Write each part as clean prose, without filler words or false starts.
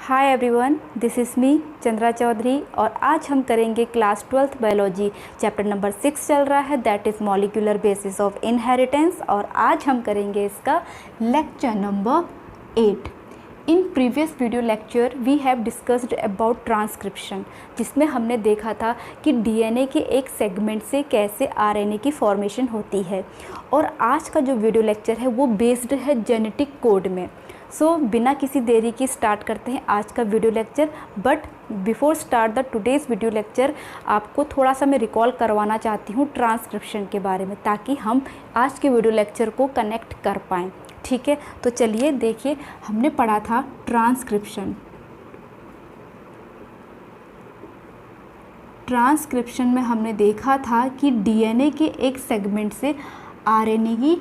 Hi everyone, this is me Chandra Chaudhary और आज हम करेंगे class 12th biology chapter number 6 चल रहा है, that is molecular basis of inheritance. और आज हम करेंगे इसका lecture number 8। In previous video lecture we have discussed about transcription, जिसमें हमने देखा था कि डीएनए के एक सेगमेंट से कैसे आरएनए की फॉर्मेशन होती है। और आज का जो वीडियो लेक्चर है वो बेस्ड है जेनेटिक कोड में। सो बिना किसी देरी की स्टार्ट करते हैं आज का video lecture. But before start the today's video lecture, आपको थोड़ा सा मैं रिकॉल करवाना चाहती हूँ ट्रांसक्रिप्शन के बारे में, ताकि हम आज के वीडियो लेक्चर को कनेक्ट कर पाएँ। ठीक है, तो चलिए देखिए, हमने पढ़ा था ट्रांसक्रिप्शन। ट्रांसक्रिप्शन में हमने देखा था कि डीएनए के एक सेगमेंट से आरएनए की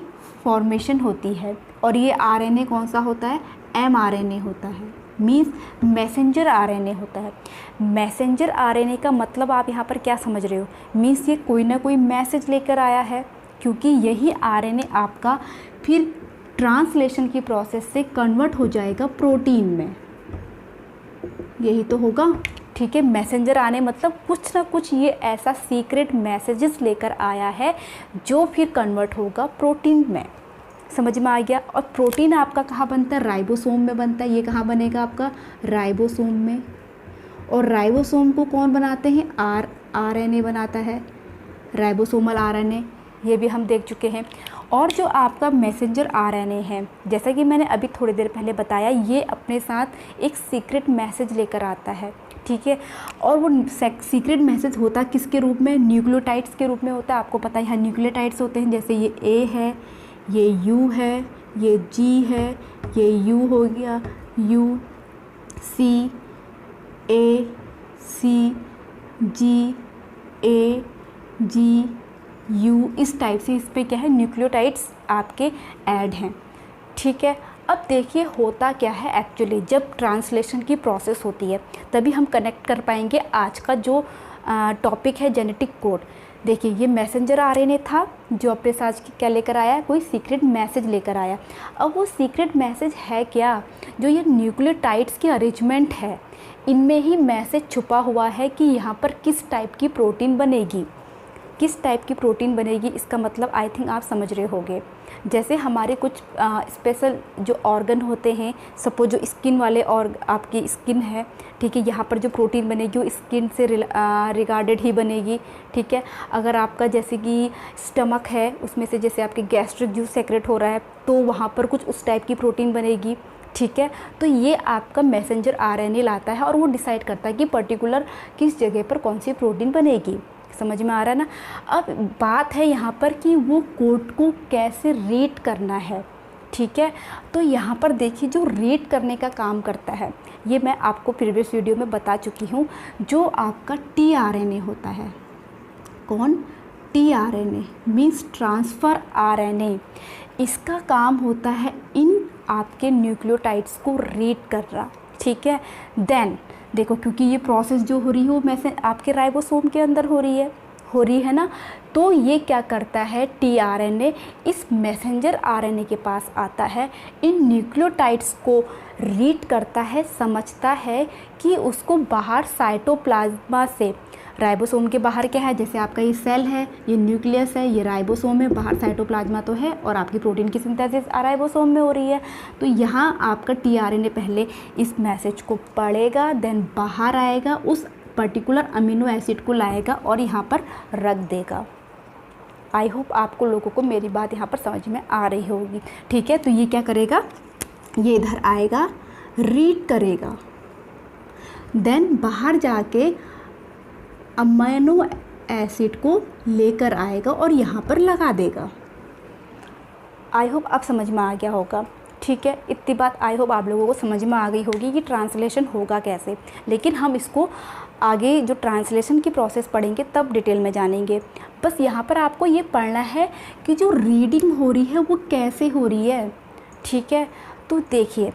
फॉर्मेशन होती है, और ये आरएनए कौन सा होता है? एमआरएनए होता है, मीन्स मैसेंजर आरएनए होता है। मैसेंजर आरएनए का मतलब आप यहाँ पर क्या समझ रहे हो? मीन्स ये कोई ना कोई मैसेज लेकर आया है, क्योंकि यही आरएनए आपका फिर ट्रांसलेशन की प्रोसेस से कन्वर्ट हो जाएगा प्रोटीन में। यही तो होगा। ठीक है, मैसेंजर आने मतलब कुछ ना कुछ ये ऐसा सीक्रेट मैसेजेस लेकर आया है जो फिर कन्वर्ट होगा प्रोटीन में। समझ में आ गया? और प्रोटीन आपका कहाँ बनता है? राइबोसोम में बनता है। ये कहाँ बनेगा आपका? राइबोसोम में। और राइबोसोम को कौन बनाते हैं? आरएनए बनाता है, राइबोसोमल आरएनए। ये भी हम देख चुके हैं। और जो आपका मैसेंजर आरएनए है, जैसा कि मैंने अभी थोड़ी देर पहले बताया, ये अपने साथ एक सीक्रेट मैसेज लेकर आता है। ठीक है, और वो सीक्रेट मैसेज होता किसके रूप में? न्यूक्लियोटाइड्स के रूप में होता है। आपको पता है यहाँ न्यूक्लियोटाइड्स होते हैं, जैसे ये ए है, ये यू है, ये जी है, ये यू हो गया, U, C, A, C, G, A, G, U, इस टाइप से इस पे क्या है? न्यूक्लियोटाइड्स आपके ऐड हैं। ठीक है, अब देखिए होता क्या है एक्चुअली, जब ट्रांसलेशन की प्रोसेस होती है तभी हम कनेक्ट कर पाएंगे आज का जो टॉपिक है जेनेटिक कोड। देखिए, ये मैसेंजर आरएनए था जो अपने साथ क्या लेकर आया? कोई सीक्रेट मैसेज लेकर आया। अब वो सीक्रेट मैसेज है क्या? जो ये न्यूक्लियोटाइड्स की अरेंजमेंट है, इनमें ही मैसेज छुपा हुआ है कि यहाँ पर किस टाइप की प्रोटीन बनेगी, किस टाइप की प्रोटीन बनेगी। इसका मतलब आई थिंक आप समझ रहे होंगे। जैसे हमारे कुछ स्पेशल जो ऑर्गन होते हैं, सपोज जो स्किन वाले, और आपकी स्किन है, ठीक है, यहाँ पर जो प्रोटीन बनेगी वो स्किन से रिगार्डेड ही बनेगी। ठीक है, अगर आपका जैसे कि स्टमक है, उसमें से जैसे आपके गैस्ट्रिक जूस सेक्रेट हो रहा है, तो वहाँ पर कुछ उस टाइप की प्रोटीन बनेगी। ठीक है, तो ये आपका मैसेंजर आरएनए लाता है और वो डिसाइड करता है कि पर्टिकुलर किस जगह पर कौन सी प्रोटीन बनेगी। समझ में आ रहा है ना? अब बात है यहाँ पर कि वो कोड को कैसे रीड करना है। ठीक है, तो यहाँ पर देखिए, जो रीड करने का काम करता है, ये मैं आपको प्रीवियस वीडियो में बता चुकी हूँ, जो आपका टीआरएनए होता है। कौन? TRNA means transfer RNA. इसका काम होता है इन आपके न्यूक्लियोटाइड्स को रीड करना। ठीक है, देन देखो, क्योंकि ये प्रोसेस जो हो रही है वो मैसेज आपके राइबोसोम के अंदर हो रही है ना, तो ये क्या करता है? टीआरएनए इस मैसेंजर आरएनए के पास आता है, इन न्यूक्लियोटाइड्स को रीड करता है, समझता है कि उसको बाहर साइटोप्लाज्मा से, राइबोसोम के बाहर क्या है? जैसे आपका ये सेल है, ये न्यूक्लियस है, ये राइबोसोम है, बाहर साइटोप्लाज्मा तो है, और आपकी प्रोटीन की सिंथेसिस राइबोसोम में हो रही है। तो यहाँ आपका टीआरएनए पहले इस मैसेज को पढ़ेगा, देन बाहर आएगा, उस पर्टिकुलर अमीनो एसिड को लाएगा और यहाँ पर रख देगा। आई होप आपको लोगों को मेरी बात यहाँ पर समझ में आ रही होगी। ठीक है, तो ये क्या करेगा? ये इधर आएगा, रीड करेगा, देन बाहर जाके अमीनो एसिड को लेकर आएगा और यहाँ पर लगा देगा। आई होप आप समझ में आ गया होगा। ठीक है, इतनी बात आई होप आप लोगों को समझ में आ गई होगी कि ट्रांसलेशन होगा कैसे। लेकिन हम इसको आगे जो ट्रांसलेशन की प्रोसेस पढ़ेंगे तब डिटेल में जानेंगे। बस यहाँ पर आपको ये पढ़ना है कि जो रीडिंग हो रही है वो कैसे हो रही है। ठीक है, तो देखिए,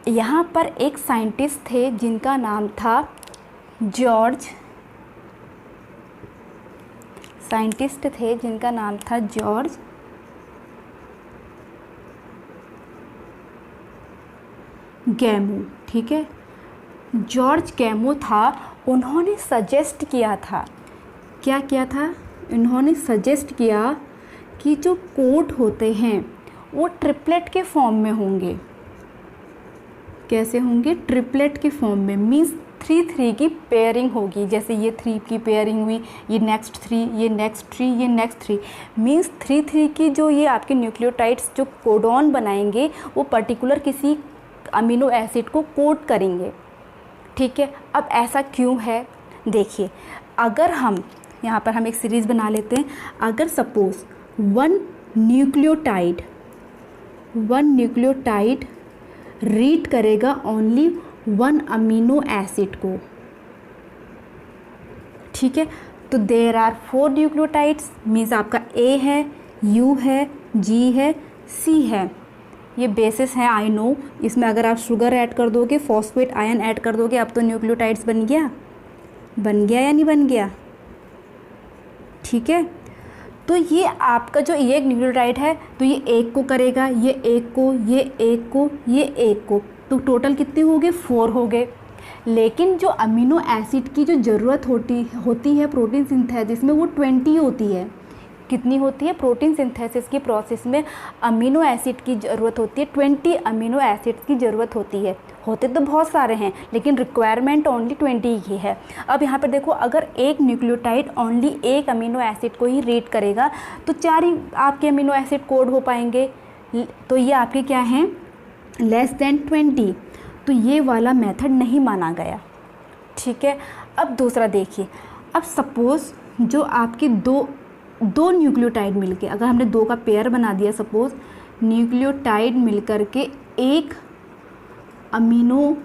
यहाँ पर एक साइंटिस्ट थे जिनका नाम था जॉर्ज गैमो। ठीक है, जॉर्ज गैमो था, उन्होंने सजेस्ट किया था, क्या किया था, इन्होंने सजेस्ट किया कि जो कोड होते हैं वो ट्रिपलेट के फॉर्म में होंगे। कैसे होंगे? ट्रिपलेट के फॉर्म में, मीन्स 3-3 की पेयरिंग होगी। जैसे ये 3 की पेयरिंग हुई, ये नेक्स्ट 3, ये नेक्स्ट 3, ये नेक्स्ट 3, मीन्स 3-3 की जो ये आपके न्यूक्लियोटाइड्स जो कोडॉन बनाएंगे वो पर्टिकुलर किसी अमीनो एसिड को कोड करेंगे। ठीक है, अब ऐसा क्यों है? देखिए, अगर हम यहाँ पर हम एक सीरीज़ बना लेते हैं। अगर सपोज वन न्यूक्लियोटाइड रीड करेगा ओनली 1 अमीनो एसिड को, ठीक है, तो देयर आर 4 न्यूक्लियोटाइड्स, मीन्स आपका A है, U है, G है, C है। ये बेसिस है, आई नो। इसमें अगर आप शुगर ऐड कर दोगे, फॉस्फेट आयन ऐड कर दोगे, अब तो न्यूक्लियोटाइड्स बन गया या नहीं बन गया? ठीक है, तो ये आपका जो एक न्यूक्लियोटाइड है तो ये एक को करेगा, ये एक को, ये एक को, ये एक को, तो टोटल कितने हो गए? 4 हो गए। लेकिन जो अमीनो एसिड की जो ज़रूरत होती है प्रोटीन सिंथेसिस में, वो 20 होती है। कितनी होती है? प्रोटीन सिंथेसिस की प्रोसेस में अमीनो एसिड की ज़रूरत होती है, 20 अमीनो एसिड्स की ज़रूरत होती है। होते तो बहुत सारे हैं लेकिन रिक्वायरमेंट ओनली 20 की है। अब यहाँ पर देखो, अगर एक न्यूक्लियोटाइड ओनली एक अमीनो एसिड को ही रीड करेगा तो 4 ही आपके अमीनो एसिड कोड हो पाएंगे। तो ये आपके क्या हैं? Less than 20। तो ये वाला मेथड नहीं माना गया। ठीक है, अब दूसरा देखिए। अब सपोज़ जो आपके दो न्यूक्लियोटाइड मिलके, अगर हमने 2 का पेयर बना दिया, सपोज़ न्यूक्लियोटाइड मिलकर के एक अमीनो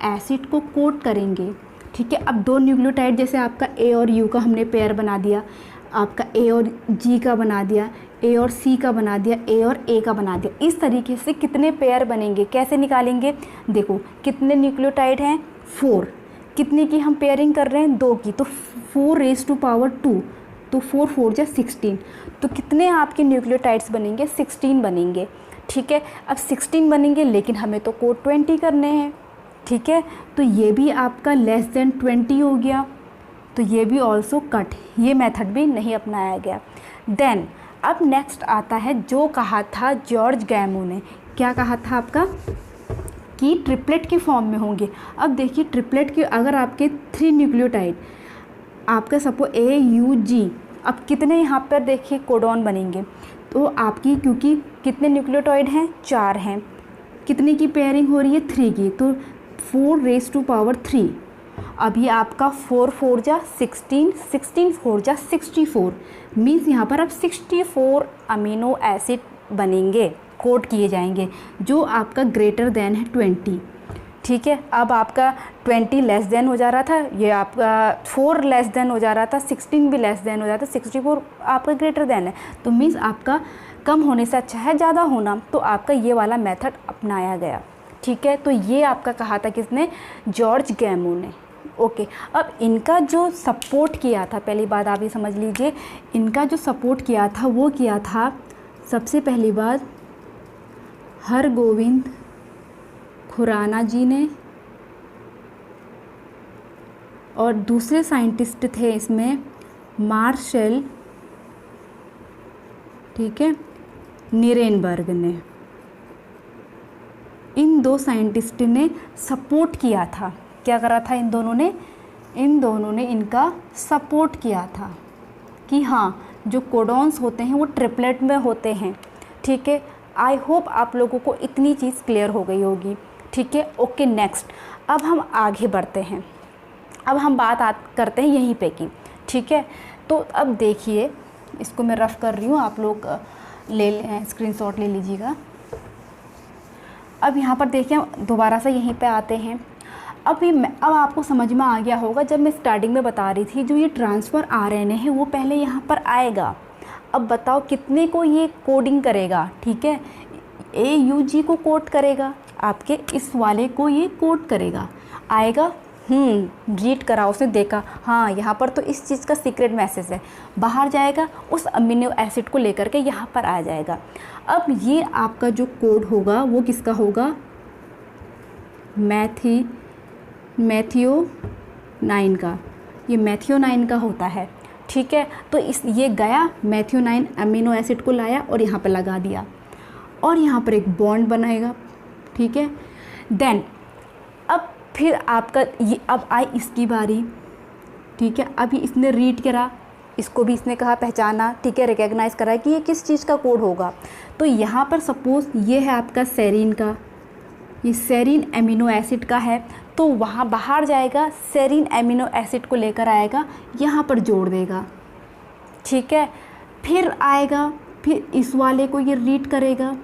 एसिड को कोड करेंगे। ठीक है, अब 2 न्यूक्लियोटाइड, जैसे आपका A और U का हमने पेयर बना दिया, आपका A और G का बना दिया, A और C का बना दिया, A और A का बना दिया। इस तरीके से कितने पेयर बनेंगे, कैसे निकालेंगे? देखो, कितने न्यूक्लियोटाइड हैं? 4। कितने की हम पेयरिंग कर रहे हैं? 2 की, तो 4⁻², तो 4 जा 16। तो कितने आपके न्यूक्लियोटाइड्स बनेंगे? 16 बनेंगे। ठीक है, अब 16 बनेंगे लेकिन हमें तो कोड 20 करने हैं। ठीक है, तो ये भी आपका लेस देन 20 हो गया, तो ये भी ऑल्सो कट, ये मेथड भी नहीं अपनाया गया। देन अब नेक्स्ट आता है जो कहा था जॉर्ज गैमो ने। क्या कहा था आपका? कि ट्रिपलेट की फॉर्म में होंगे। अब देखिए, ट्रिपलेट के अगर आपके 3 न्यूक्लियोटाइड, आपका सपोज AUG, अब कितने यहाँ पर देखिए कोडॉन बनेंगे? तो आपकी, क्योंकि कितने न्यूक्लियोटाइड हैं? 4 हैं। कितने की पेयरिंग हो रही है? 3 की, तो 4⁻3। अब ये आपका 4 जा 16, 16 जा 64, मीन्स यहाँ पर अब 64 अमीनो एसिड बनेंगे, कोड किए जाएंगे, जो आपका ग्रेटर देन है 20। ठीक है, अब आपका 20 लेस देन हो जा रहा था, ये आपका 4 लेस देन हो जा रहा था, 16 भी लेस देन हो जाता, 64 आपका ग्रेटर देन है। तो मीन्स आपका कम होने से अच्छा है ज़्यादा होना, तो आपका ये वाला मेथड अपनाया गया। ठीक है, तो ये आपका कहा था किसने? जॉर्ज गैमो ने। ओके, अब इनका जो सपोर्ट किया था, पहली बात आप ये समझ लीजिए, इनका जो सपोर्ट किया था वो किया था, सबसे पहली बात हरगोविंद खुराना जी ने, और दूसरे साइंटिस्ट थे इसमें मार्शल, ठीक है, निरेनबर्ग ने। इन 2 साइंटिस्ट ने सपोर्ट किया था। क्या करा था इन दोनों ने इनका सपोर्ट किया था कि हाँ, जो कोडॉन्स होते हैं वो ट्रिपलेट में होते हैं। ठीक है, आई होप आप लोगों को इतनी चीज़ क्लियर हो गई होगी। ठीक है, ओके, नेक्स्ट अब हम आगे बढ़ते हैं। अब हम बात करते हैं यहीं पे की। ठीक है, तो अब देखिए, इसको मैं रफ़ कर रही हूँ, आप लोग स्क्रीनशॉट ले लीजिएगा। अब यहाँ पर देखिए, दोबारा से यहीं पे आते हैं। अब आपको समझ में आ गया होगा, जब मैं स्टार्टिंग में बता रही थी, जो ये ट्रांसफ़र RNA है वो पहले यहाँ पर आएगा। अब बताओ कितने को ये कोडिंग करेगा? ठीक है, AUG को कोड करेगा, आपके इस वाले को ये कोड करेगा, आएगा। रीड करा, उसने देखा, हाँ यहाँ पर तो इस चीज़ का सीक्रेट मैसेज है, बाहर जाएगा, उस अमीनो एसिड को लेकर के यहाँ पर आ जाएगा। अब ये आपका जो कोड होगा वो किसका होगा? मैथियोनाइन का, ये मैथियोनाइन का होता है, ठीक है। तो ये गया मैथियोनाइन अमीनो एसिड को लाया और यहाँ पर लगा दिया और यहाँ पर एक बॉन्ड बनाएगा, ठीक है। देन अब फिर आपका ये अब आई इसकी बारी, ठीक है। अभी इसने रीड करा, इसको भी इसने कहा पहचाना, ठीक है, रिकॉग्नाइज़ करा कि ये किस चीज़ का कोड होगा। तो यहाँ पर सपोज़ ये है आपका सेरीन का, ये सेरीन एमिनो एसिड का है, तो वहाँ बाहर जाएगा सेरीन एमिनो एसिड को लेकर आएगा, यहाँ पर जोड़ देगा, ठीक है। फिर आएगा, फिर इस वाले को ये रीड करेगा,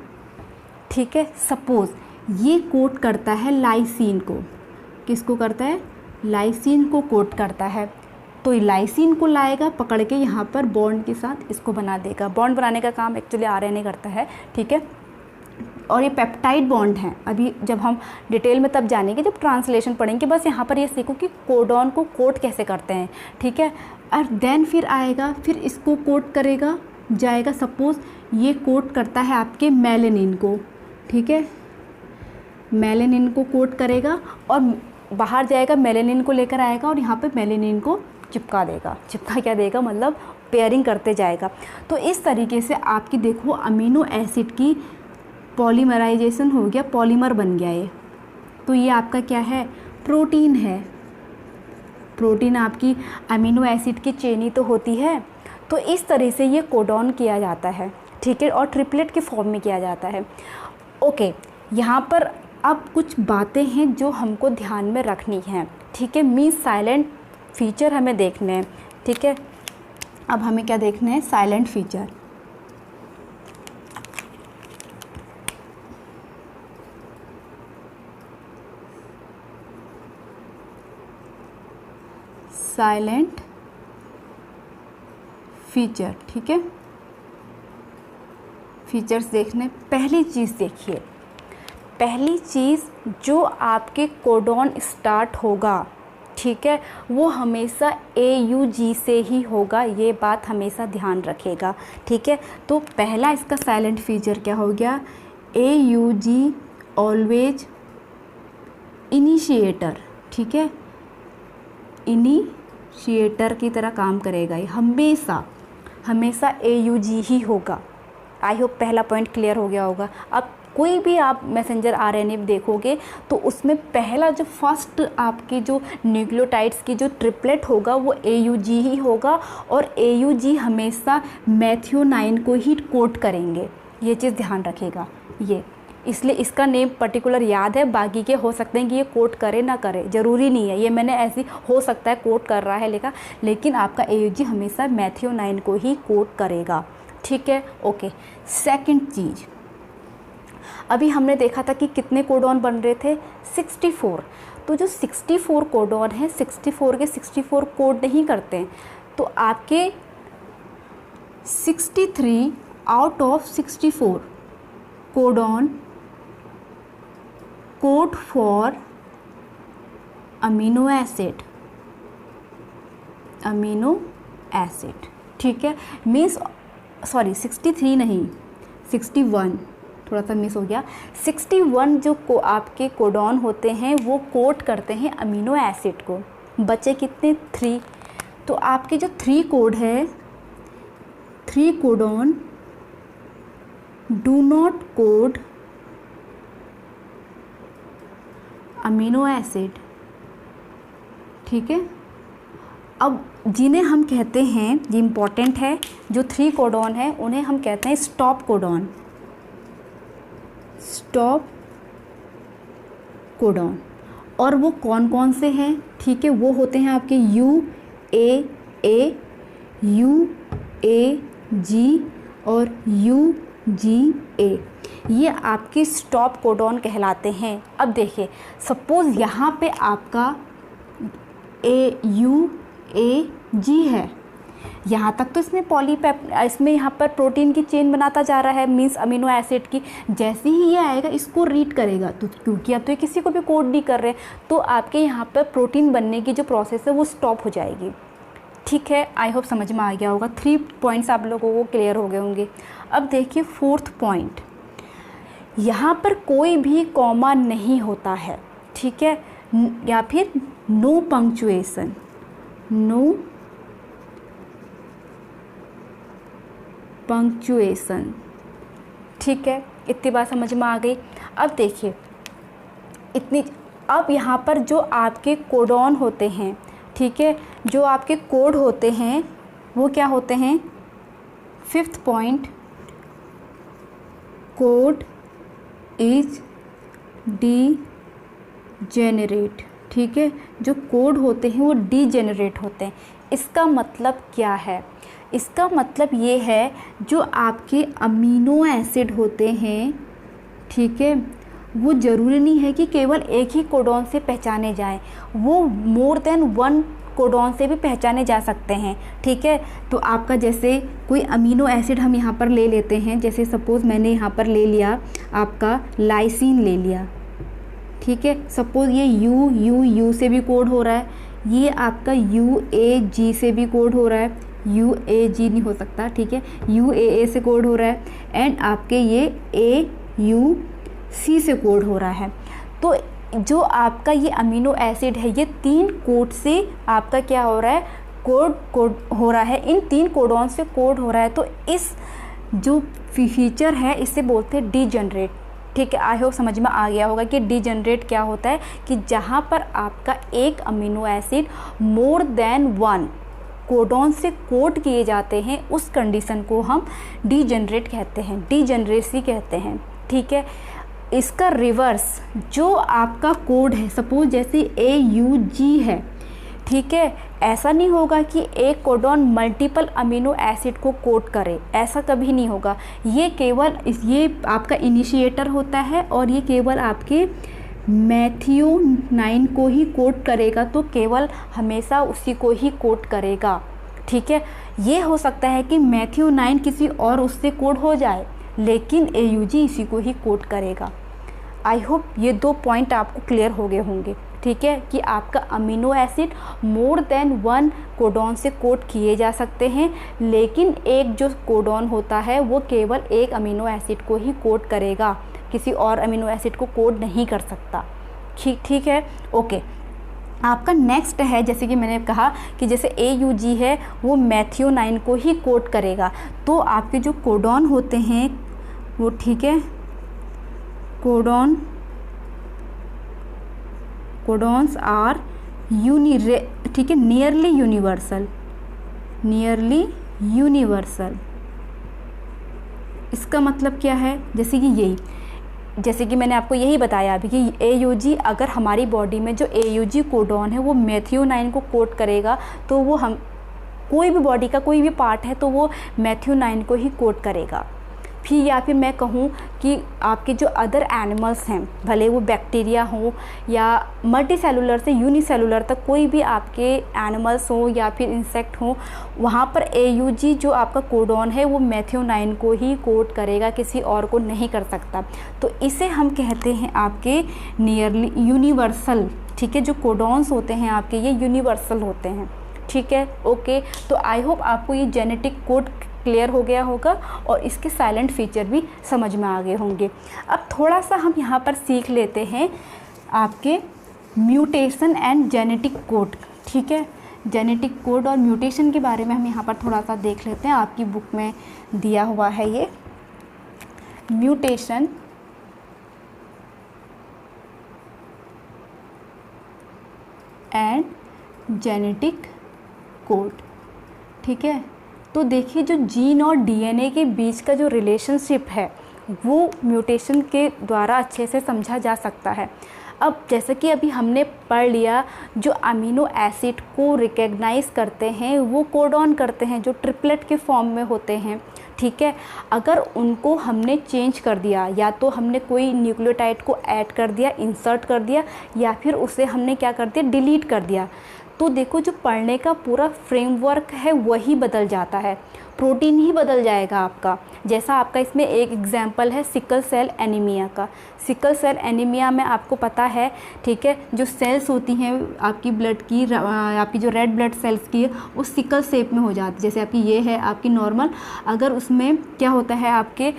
ठीक है। सपोज़ ये कोड करता है लाइसिन को, किसको करता है, लाइसिन को कोड करता है। तो ये लाइसिन को लाएगा पकड़ के यहाँ पर बॉन्ड के साथ इसको बना देगा। बॉन्ड बनाने का काम एक्चुअली आरएनए करता है, ठीक है। और ये पेप्टाइड बॉन्ड हैं, अभी जब हम डिटेल में तब जानेंगे जब ट्रांसलेशन पढ़ेंगे। बस यहाँ पर ये सीखो कि कोडॉन को कोड कैसे करते हैं, ठीक है। और देन फिर आएगा, फिर इसको कोड करेगा, जाएगा सपोज़ ये कोड करता है आपके मेलेनिन को, ठीक है, मेलेनिन को कोड करेगा और बाहर जाएगा मेलेनिन को लेकर आएगा और यहाँ पे मेलेनिन को चिपका देगा। चिपका क्या देगा, मतलब पेयरिंग करते जाएगा। तो इस तरीके से आपकी देखो अमीनो एसिड की पॉलीमराइजेशन हो गया, पॉलीमर बन गया ये। तो ये आपका क्या है, प्रोटीन है। प्रोटीन आपकी अमीनो एसिड की चेन ही तो होती है। तो इस तरह से ये कोडॉन किया जाता है, ठीक है, और ट्रिपलेट के फॉर्म में किया जाता है। ओके, यहाँ पर अब कुछ बातें हैं जो हमको ध्यान में रखनी हैं, ठीक है। मीन्स साइलेंट फीचर हमें देखने हैं, ठीक है। अब हमें क्या देखना है, साइलेंट फीचर। साइलेंट फीचर, ठीक है। फीचर्स देखने, पहली चीज़ देखिए, पहली चीज़ जो आपके कोडॉन स्टार्ट होगा, ठीक है, वो हमेशा AUG से ही होगा, ये बात हमेशा ध्यान रखेगा, ठीक है। तो पहला इसका साइलेंट फीचर क्या हो गया, AUG ऑलवेज इनिशिएटर, ठीक है, इनिशिएटर की तरह काम करेगा ये, हमेशा हमेशा AUG ही होगा। आई होप पहला पॉइंट क्लियर हो गया होगा। अब कोई भी आप मैसेंजर आरएनए देखोगे तो उसमें पहला जो फर्स्ट आपके जो न्यूक्लियोटाइड्स की जो ट्रिपलेट होगा वो AUG ही होगा और AUG हमेशा मैथियोनाइन को ही कोड करेंगे, ये चीज़ ध्यान रखेगा ये। इसलिए इसका नेम पर्टिकुलर याद है, बाकी के हो सकते हैं कि ये कोड करे ना करे, ज़रूरी नहीं है, ये मैंने ऐसी हो सकता है कोड कर रहा है लिखा, लेकिन आपका AUG हमेशा मैथियोनाइन को ही कोड करेगा, ठीक है। ओके, सेकंड चीज़, अभी हमने देखा था कि कितने कोडॉन बन रहे थे, 64। तो जो 64 कोडॉन है, 64 के 64 कोड नहीं करते हैं, तो आपके 63 out of 64 codon code for amino acid, amino acid, ठीक है। मीन्स सॉरी 63 नहीं, 61, थोड़ा सा मिस हो गया। 61 जो आपके कोडॉन होते हैं वो कोड करते हैं अमीनो एसिड को, बचे कितने, 3। तो आपके जो 3 कोड है, 3 codon do not code amino acid, ठीक है। अब जिन्हें हम कहते हैं, ये इम्पॉर्टेंट है, जो 3 कोडॉन है उन्हें हम कहते हैं स्टॉप कोडॉन, स्टॉप कोडॉन। और वो कौन कौन से हैं, ठीक है, वो होते हैं आपके UAA, UAG और UGA, ये आपके स्टॉप कोडॉन कहलाते हैं। अब देखिए सपोज़ यहाँ पे आपका UAG है, यहाँ तक तो इसमें यहाँ पर प्रोटीन की चेन बनाता जा रहा है, मीन्स अमीनो एसिड की। जैसे ही ये आएगा इसको रीड करेगा, तो क्योंकि अब तो ये किसी को भी कोड नहीं कर रहे, तो आपके यहाँ पर प्रोटीन बनने की जो प्रोसेस है वो स्टॉप हो जाएगी, ठीक है। आई होप समझ में आ गया होगा, 3 पॉइंट्स आप लोगों को क्लियर हो गए होंगे। अब देखिए 4th पॉइंट, यहाँ पर कोई भी कॉमा नहीं होता है, ठीक है। या फिर नो पंक्चुएशन, नो पंक्चुएशन। ठीक है, इतनी बात समझ में आ गई। अब देखिए इतनी, अब यहाँ पर जो आपके कोडॉन होते हैं, ठीक है, जो आपके कोड होते हैं वो क्या होते हैं? 5th point, code is degenerate. ठीक है, जो कोड होते हैं वो डीजेनरेट होते हैं। इसका मतलब क्या है? इसका मतलब ये है जो आपके अमीनो एसिड होते हैं, ठीक है, वो ज़रूरी नहीं है कि केवल एक ही कोडॉन से पहचाने जाएं, वो मोर देन 1 कोडॉन से भी पहचाने जा सकते हैं। ठीक है, तो आपका जैसे कोई अमीनो एसिड हम यहाँ पर ले लेते हैं, जैसे सपोज़ मैंने यहाँ पर ले लिया आपका लाइसिन ले लिया। ठीक है, सपोज़ ये यू से भी कोड हो रहा है, ये आपका UAG से भी कोड हो रहा है, UAG नहीं हो सकता, ठीक है, UAA से कोड हो रहा है, एंड आपके ये AUC से कोड हो रहा है। तो जो आपका ये अमीनो एसिड है ये 3 कोड से आपका क्या हो रहा है? कोड हो रहा है, इन 3 कोडॉन से कोड हो रहा है। तो इस जो फीचर है इसे बोलते हैं डीजनरेट। ठीक है, आई होप समझ में आ गया होगा कि डीजनरेट क्या होता है, कि जहाँ पर आपका एक amino acid more than 1 codon से कोड किए जाते हैं, उस कंडीशन को हम डीजनरेट कहते हैं, डीजनरेसी कहते हैं। ठीक है, इसका रिवर्स जो आपका कोड है, सपोज जैसे AUG है, ठीक है, ऐसा नहीं होगा कि एक कोडॉन मल्टीपल अमीनो एसिड को कोड करे, ऐसा कभी नहीं होगा। ये केवल ये आपका इनिशिएटर होता है और ये केवल आपके मेथियोनाइन को ही कोड करेगा, तो केवल हमेशा उसी को ही कोड करेगा। ठीक है, ये हो सकता है कि मेथियोनाइन किसी और उससे कोड हो जाए, लेकिन AUG इसी को ही कोड करेगा। आई होप ये 2 पॉइंट आपको क्लियर हो गए होंगे। ठीक है, कि आपका amino acid more than 1 codon से कोड किए जा सकते हैं, लेकिन एक जो कोडॉन होता है वो केवल एक अमीनो एसिड को ही कोड करेगा, किसी और अमीनो एसिड को कोड नहीं कर सकता। ठीक है, ओके। आपका नेक्स्ट है, जैसे कि मैंने कहा कि जैसे AUG है वो मेथियोनाइन को ही कोड करेगा, तो आपके जो कोडॉन होते हैं वो, ठीक है, कोडॉन्स आर ठीक है, नियरली यूनिवर्सल। इसका मतलब क्या है? जैसे कि मैंने आपको यही बताया अभी कि AUG, अगर हमारी बॉडी में जो AUG कोडॉन है वो मेथियोनाइन को कोड करेगा, तो वो हम कोई भी बॉडी का कोई भी पार्ट है तो वो मेथियोनाइन को ही कोड करेगा। फिर या फिर मैं कहूँ कि आपके जो अदर एनिमल्स हैं, भले वो बैक्टीरिया हो या मल्टीसेलुलर से यूनिसेलुलर तक कोई भी आपके एनिमल्स हो या फिर इंसेक्ट हो, वहाँ पर AUG जो आपका कोडॉन है वो मेथियोनाइन को ही कोड करेगा, किसी और को नहीं कर सकता। तो इसे हम कहते हैं आपके नियरली यूनिवर्सल। ठीक है, जो कोडॉन्स होते हैं आपके ये यूनिवर्सल होते हैं। ठीक है, ओके। तो आई होप आपको ये जेनेटिक कोड क्लियर हो गया होगा और इसके साइलेंट फीचर भी समझ में आ गए होंगे। अब थोड़ा सा हम यहाँ पर सीख लेते हैं आपके म्यूटेशन एंड जेनेटिक कोड। ठीक है, जेनेटिक कोड और म्यूटेशन के बारे में हम यहाँ पर थोड़ा सा देख लेते हैं। आपकी बुक में दिया हुआ है ये म्यूटेशन एंड जेनेटिक कोड। ठीक है, तो देखिए जो जीन और DNA के बीच का जो रिलेशनशिप है वो म्यूटेशन के द्वारा अच्छे से समझा जा सकता है। अब जैसे कि अभी हमने पढ़ लिया, जो अमीनो एसिड को रिकग्नाइज़ करते हैं वो कोडॉन करते हैं, जो ट्रिपलेट के फॉर्म में होते हैं। ठीक है, अगर उनको हमने चेंज कर दिया, या तो हमने कोई न्यूक्लियोटाइड को ऐड कर दिया, इंसर्ट कर दिया, या फिर उसे हमने क्या कर दिया, डिलीट कर दिया, तो देखो जो पढ़ने का पूरा फ्रेमवर्क है वही बदल जाता है, प्रोटीन ही बदल जाएगा आपका। जैसा आपका इसमें एक एग्जांपल है सिकल सेल एनीमिया का। सिकल सेल एनीमिया में आपको पता है, ठीक है, जो सेल्स होती हैं आपकी ब्लड की, आपकी जो रेड ब्लड सेल्स की है वो सिकल शेप में हो जाती है। जैसे आपकी ये है आपकी नॉर्मल, अगर उसमें क्या होता है आपके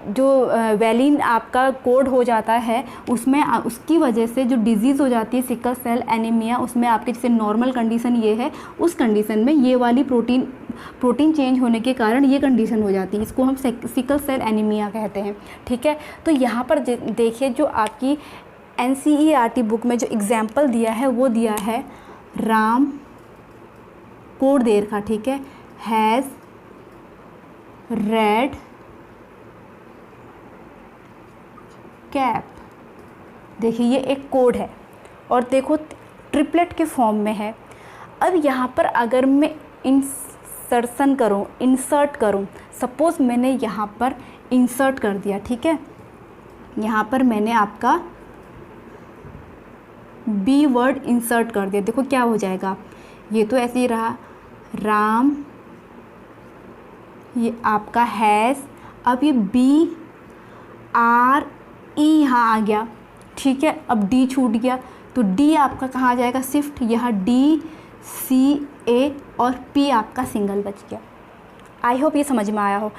जो वैलिन आपका कोड हो जाता है उसमें उसकी वजह से जो डिजीज़ हो जाती है सिकल सेल एनीमिया, उसमें आपके जैसे नॉर्मल कंडीशन ये है, उस कंडीशन में ये वाली प्रोटीन चेंज होने के कारण ये कंडीशन हो जाती है, इसको हम सिकल सेल एनीमिया कहते हैं। ठीक है, तो यहाँ पर देखिए जो आपकी NCERT बुक में जो एग्जाम्पल दिया है वो दिया है राम कोड दे रखा, ठीक है, हैज़ रेड कैप। देखिए ये एक कोड है और देखो ट्रिपलेट के फॉर्म में है। अब यहाँ पर अगर मैं इंसर्ट करूँ, सपोज़ मैंने यहाँ पर इंसर्ट कर दिया, ठीक है, यहाँ पर मैंने आपका बी वर्ड इंसर्ट कर दिया, देखो क्या हो जाएगा, ये तो ऐसे ही रहा राम, ये आपका हैज़, अब ये BRE यहाँ आ गया, ठीक है, अब D छूट गया तो D आपका कहाँ आ जाएगा, शिफ्ट, यहाँ DCA और P आपका सिंगल बच गया। आई होप ये समझ में आया हो।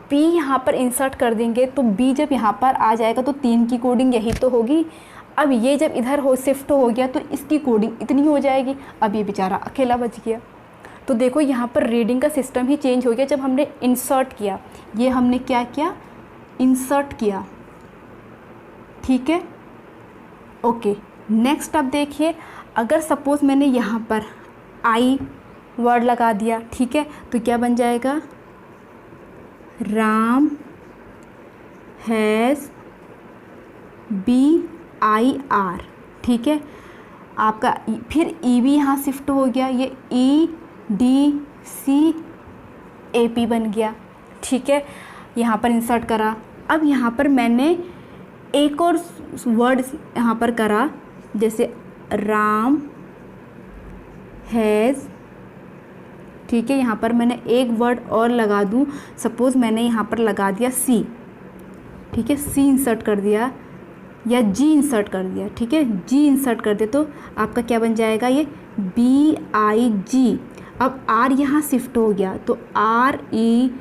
B यहाँ पर इंसर्ट कर देंगे तो B जब यहाँ पर आ जाएगा तो 3 की कोडिंग यही तो होगी। अब ये जब इधर हो शिफ्ट हो गया तो इसकी कोडिंग इतनी हो जाएगी, अब ये बेचारा अकेला बच गया। तो देखो यहाँ पर रीडिंग का सिस्टम ही चेंज हो गया जब हमने इंसर्ट किया, ये हमने क्या किया, इंसर्ट किया, ठीक है, ओके। नेक्स्ट अब देखिए, अगर सपोज़ मैंने यहाँ पर आई वर्ड लगा दिया, ठीक है, तो क्या बन जाएगा, राम हैज़ BIR, ठीक है, आपका फिर EB यहाँ शिफ्ट हो गया, ये EDCAP बन गया, ठीक है, यहाँ पर इंसर्ट करा। अब यहाँ पर मैंने एक और वर्ड यहाँ पर करा, जैसे राम हैज़, ठीक है, यहाँ पर मैंने एक वर्ड और लगा दूँ, सपोज़ मैंने यहाँ पर लगा दिया C, ठीक है, C इंसर्ट कर दिया या G इंसर्ट कर दिया, ठीक है, G इंसर्ट कर दे तो आपका क्या बन जाएगा, ये BIG। अब R यहाँ शिफ्ट हो गया तो REDCAP।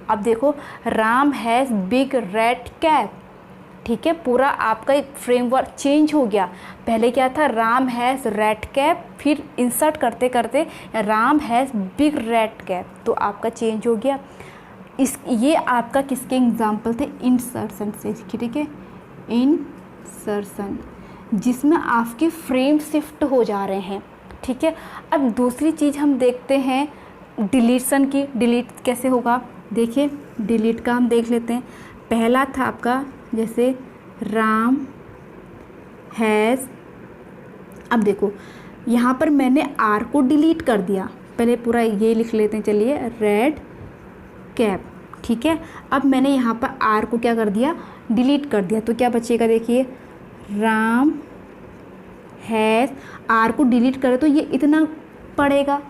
अब देखो Ram has big red cap, ठीक है, पूरा आपका फ्रेमवर्क चेंज हो गया। पहले क्या था, राम हैज़ रेड कैप, फिर इंसर्ट करते करते Ram has big red cap, तो आपका चेंज हो गया। ये आपका किसके एग्जाम्पल थे, इंसर्शन से, ठीक है, इंसर्शन, जिसमें आपके फ्रेम शिफ्ट हो जा रहे हैं, ठीक है। अब दूसरी चीज़ हम देखते हैं डिलीशन की, डिलीट कैसे होगा, देखिए डिलीट का हम देख लेते हैं। पहला था आपका जैसे राम हैज़, अब देखो यहाँ पर मैंने R को डिलीट कर दिया, पहले पूरा ये लिख लेते हैं, चलिए, रेड कैप, ठीक है। अब मैंने यहाँ पर R को क्या कर दिया, डिलीट कर दिया, तो क्या बचेगा, देखिए राम हैज़, R को डिलीट करे तो ये इतना पड़ेगा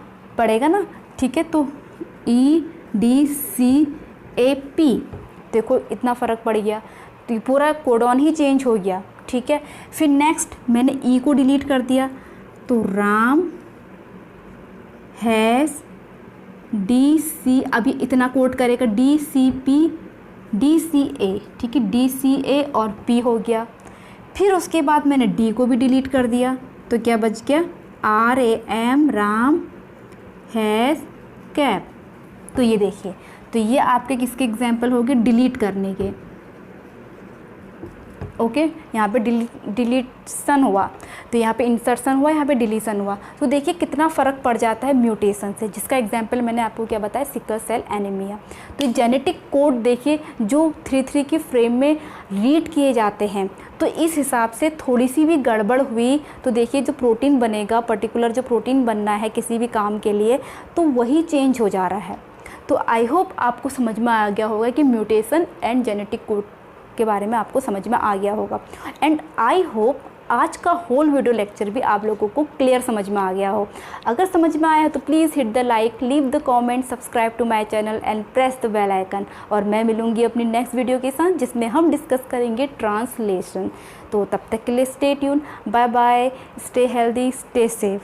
ना, ठीक है, तो EDCAP, देखो इतना फ़र्क पड़ गया, तो पूरा कोडॉन ही चेंज हो गया, ठीक है। फिर नेक्स्ट मैंने E को डिलीट कर दिया तो राम हैज़ DC, अभी इतना कोड करेगा, DCA, ठीक है, DCA और P हो गया। फिर उसके बाद मैंने D को भी डिलीट कर दिया तो क्या बच गया, RAM, राम हैज़ कैप। तो ये देखिए, तो ये आपके किसके एग्जाम्पल हो गए, डिलीट करने के, ओके। यहाँ पे डिलीशन हुआ तो यहाँ पे इंसर्शन हुआ, यहाँ पे डिलीशन हुआ, तो देखिए कितना फ़र्क पड़ जाता है म्यूटेशन से, जिसका एग्जाम्पल मैंने आपको क्या बताया, सिकल सेल एनीमिया। तो जेनेटिक कोड देखिए जो 3 की फ्रेम में रीड किए जाते हैं, तो इस हिसाब से थोड़ी सी भी गड़बड़ हुई तो देखिए जो प्रोटीन बनेगा, पर्टिकुलर जो प्रोटीन बनना है किसी भी काम के लिए, तो वही चेंज हो जा रहा है। तो आई होप आपको समझ में आ गया होगा कि म्यूटेशन एंड जेनेटिक कोड के बारे में आपको समझ में आ गया होगा। एंड आई होप आज का होल वीडियो लेक्चर भी आप लोगों को क्लियर समझ में आ गया हो। अगर समझ में आया हो तो please hit the like, leave the comment, subscribe to my channel and press the bell icon. और मैं मिलूंगी अपनी नेक्स्ट वीडियो के साथ जिसमें हम डिस्कस करेंगे ट्रांसलेशन। तो तब तक के लिए stay tune, bye bye, stay healthy, stay safe.